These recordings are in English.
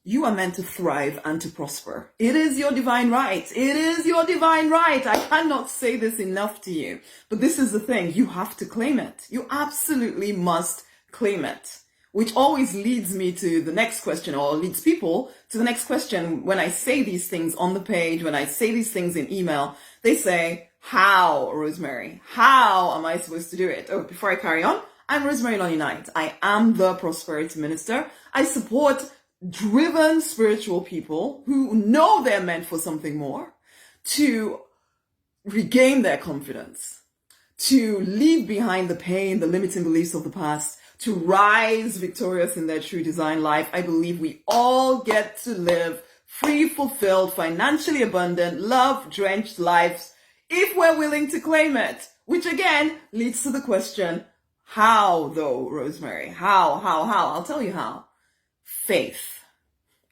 You are meant to thrive and to prosper. It is your divine right. It is your divine right. I cannot say this enough to you. But this is the thing. You have to claim it. You absolutely must claim it. Which always leads me to the next question, or leads people to the next question. When I say these things on the page, when I say these things in email, they say, how, Rosemary? How am I supposed to do it? Oh, before I carry on, I'm Rosemary Nonny. I am the Prosperity Minister. I support driven spiritual people who know they're meant for something more, to regain their confidence, to leave behind the pain, the limiting beliefs of the past, to rise victorious in their true design life. I believe we all get to live free, fulfilled, financially abundant, love-drenched lives if we're willing to claim it, which again leads to the question, how though, Rosemary? How? I'll tell you how. Faith.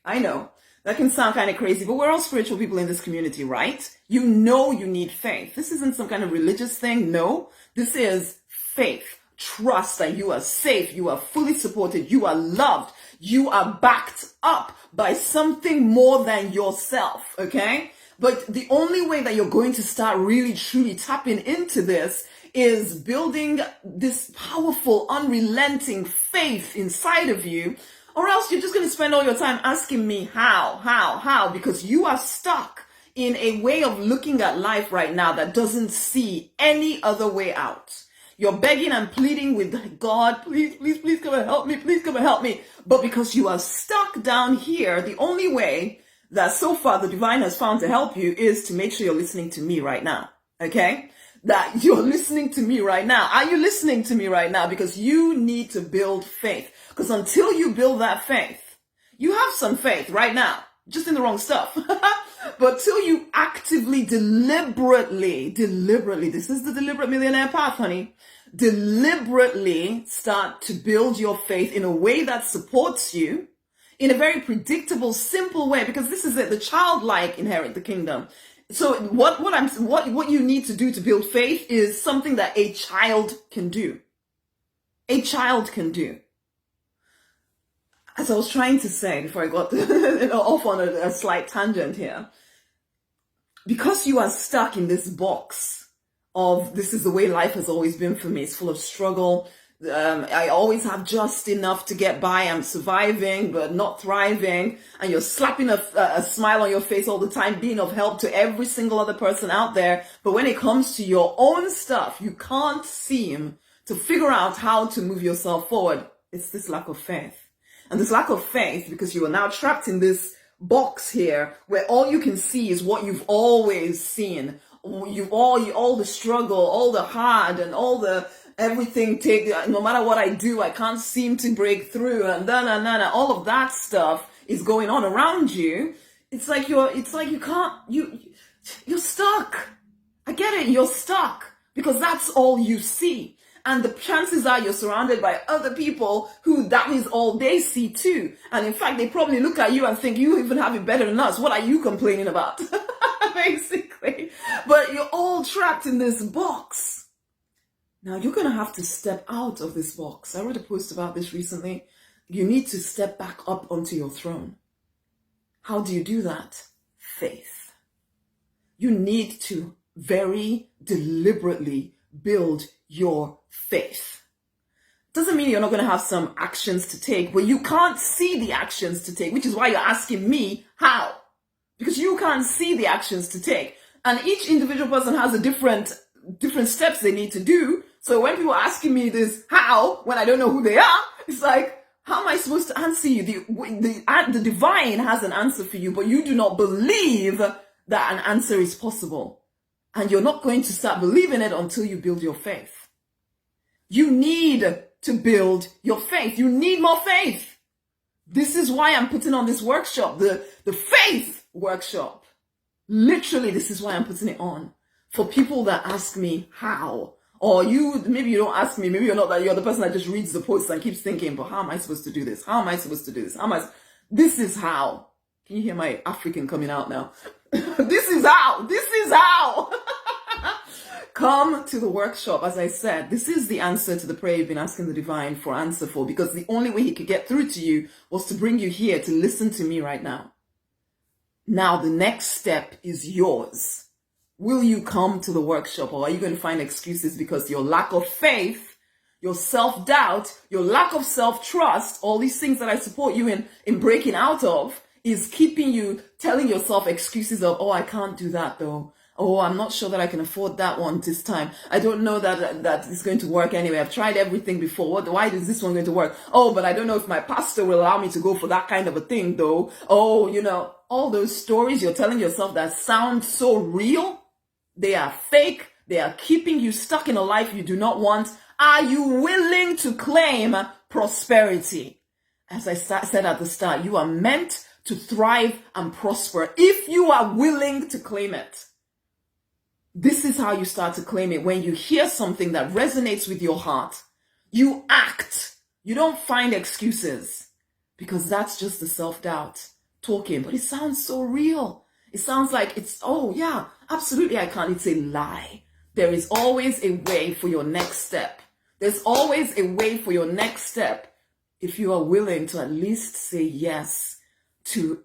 I know that can sound kind of crazy, but we're all spiritual people in this community, right? You know you need faith. This isn't some kind of religious thing. No, this is faith. Trust that you are safe, you are fully supported, you are loved, you are backed up by something more than yourself, okay? But the only way that you're going to start really truly tapping into this is building this powerful, unrelenting faith inside of you, or else you're just going to spend all your time asking me how, because you are stuck in a way of looking at life right now that doesn't see any other way out. You're begging and pleading with God, please come and help me, please come and help me. But because you are stuck down here, the only way that so far the divine has found to help you is to make sure you're listening to me right now, okay? That you're listening to me right now. Are you listening to me right now? Because you need to build faith. Because until you build that faith, you have some faith right now, just in the wrong stuff. But till you actively, deliberately, this is the deliberate millionaire path, honey, deliberately start to build your faith in a way that supports you, in a very predictable, simple way, because this is it, the childlike inherit the kingdom. So what you need to do to build faith is something that a child can do. A child can do. As I was trying to say before I got off on a slight tangent here, because you are stuck in this box of this is the way life has always been for me, it's full of struggle, I always have just enough to get by, I'm surviving but not thriving, and you're slapping a smile on your face all the time, being of help to every single other person out there, but when it comes to your own stuff, you can't seem to figure out how to move yourself forward. It's this lack of faith. And this lack of faith, because you are now trapped in this box here where all you can see is what you've always seen. All the struggle, all the hard, and all the everything no matter what I do, I can't seem to break through, and all of that stuff is going on around you. You're stuck. I get it, you're stuck because that's all you see. And the chances are you're surrounded by other people who that is all they see too. And in fact, they probably look at you and think, you even have it better than us. What are you complaining about? Basically. But you're all trapped in this box. Now you're going to have to step out of this box. I wrote a post about this recently. You need to step back up onto your throne. How do you do that? Faith. You need to very deliberately build your faith. Doesn't mean you're not going to have some actions to take, but you can't see the actions to take, which is why you're asking me how. Because you can't see the actions to take. And each individual person has a different steps they need to do. So when people are asking me this how, when I don't know who they are, it's like, how am I supposed to answer you? The divine has an answer for you, but you do not believe that an answer is possible. And you're not going to start believing it until you build your faith. You need to build your faith. You need more faith. This is why I'm putting on this workshop, the faith workshop. Literally, this is why I'm putting it on. For people that ask me how. Or maybe you don't ask me, maybe you're the person that just reads the posts and keeps thinking, but how am I supposed to do this? How am I supposed to do this? This is how. Can you hear my African coming out now? This is how. Come to the workshop. As I said, this is the answer to the prayer you've been asking the divine for answer for, because the only way he could get through to you was to bring you here to listen to me right now. Now, the next step is yours. Will you come to the workshop, or are you going to find excuses because your lack of faith, your self-doubt, your lack of self-trust, all these things that I support you in breaking out of, is keeping you telling yourself excuses of, oh, I can't do that though. Oh, I'm not sure that I can afford that one this time. I don't know that it's going to work anyway. I've tried everything before. Why is this one going to work? Oh, but I don't know if my pastor will allow me to go for that kind of a thing though. Oh, all those stories you're telling yourself that sound so real, they are fake. They are keeping you stuck in a life you do not want. Are you willing to claim prosperity? As I said at the start, you are meant to thrive and prosper if you are willing to claim it. This is how you start to claim it. When you hear something that resonates with your heart, you act. You don't find excuses, because that's just the self-doubt talking. But it sounds so real. It sounds like it's, oh yeah, absolutely I can't. It's a lie. There is always a way for your next step. There's always a way for your next step if you are willing to at least say yes to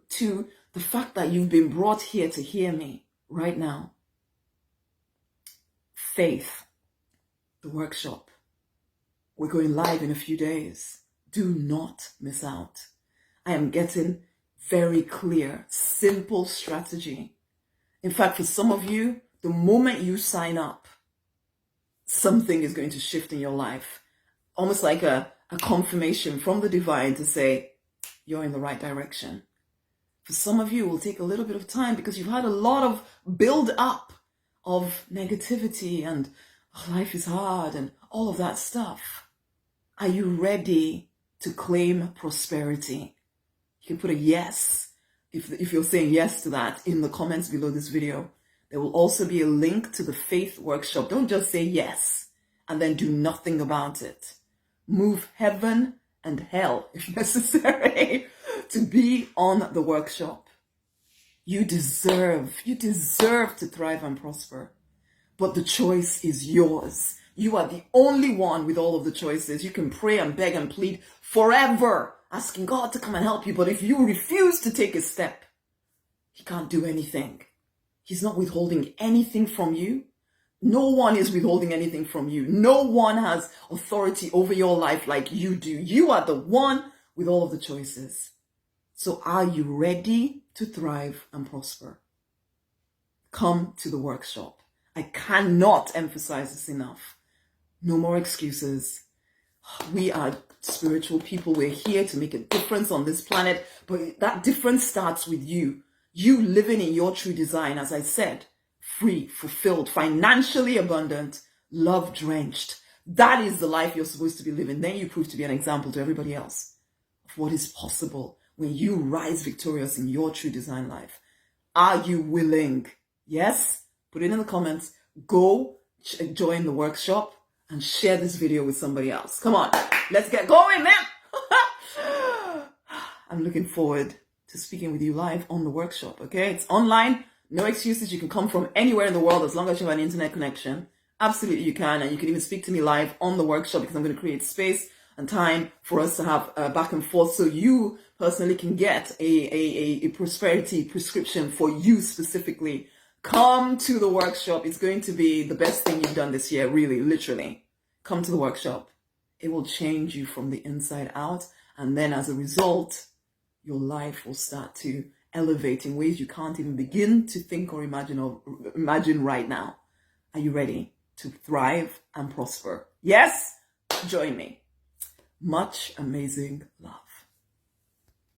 the fact that you've been brought here to hear me right now. Faith, the workshop. We're going live in a few days. Do not miss out. I am getting very clear, simple strategy. In fact, for some of you, the moment you sign up, something is going to shift in your life. Almost like a confirmation from the divine to say, you're in the right direction. For some of you, it will take a little bit of time because you've had a lot of build up of negativity and life is hard and all of that stuff. Are you ready to claim prosperity? You can put a yes if you're saying yes to that in the comments below this video. There will also be a link to the faith workshop. Don't just say yes and then do nothing about it. Move heaven and hell if necessary to be on the workshop. You deserve to thrive and prosper. But the choice is yours. You are the only one with all of the choices. You can pray and beg and plead forever, asking God to come and help you. But if you refuse to take a step, he can't do anything. He's not withholding anything from you. No one is withholding anything from you. No one has authority over your life like you do. You are the one with all of the choices. So are you ready to thrive and prosper? Come to the workshop. I cannot emphasize this enough. No more excuses. We are spiritual people. We're here to make a difference on this planet, but that difference starts with you. You living in your true design, as I said, free, fulfilled, financially abundant, love drenched. That is the life you're supposed to be living. Then you prove to be an example to everybody else of what is possible when you rise victorious in your true design life. Are you willing? Yes? Put it in the comments. Go join the workshop and share this video with somebody else. Come on, let's get going, man. I'm looking forward to speaking with you live on the workshop, okay? It's online, no excuses. You can come from anywhere in the world as long as you have an internet connection. Absolutely you can, and you can even speak to me live on the workshop because I'm going to create space and time for us to have back and forth so you personally can get a prosperity prescription for you specifically. Come to the workshop. It's going to be the best thing you've done this year, really, literally. Come to the workshop. It will change you from the inside out. And then as a result, your life will start to elevate in ways you can't even begin to think or imagine right now. Are you ready to thrive and prosper? Yes? Join me. Much amazing love.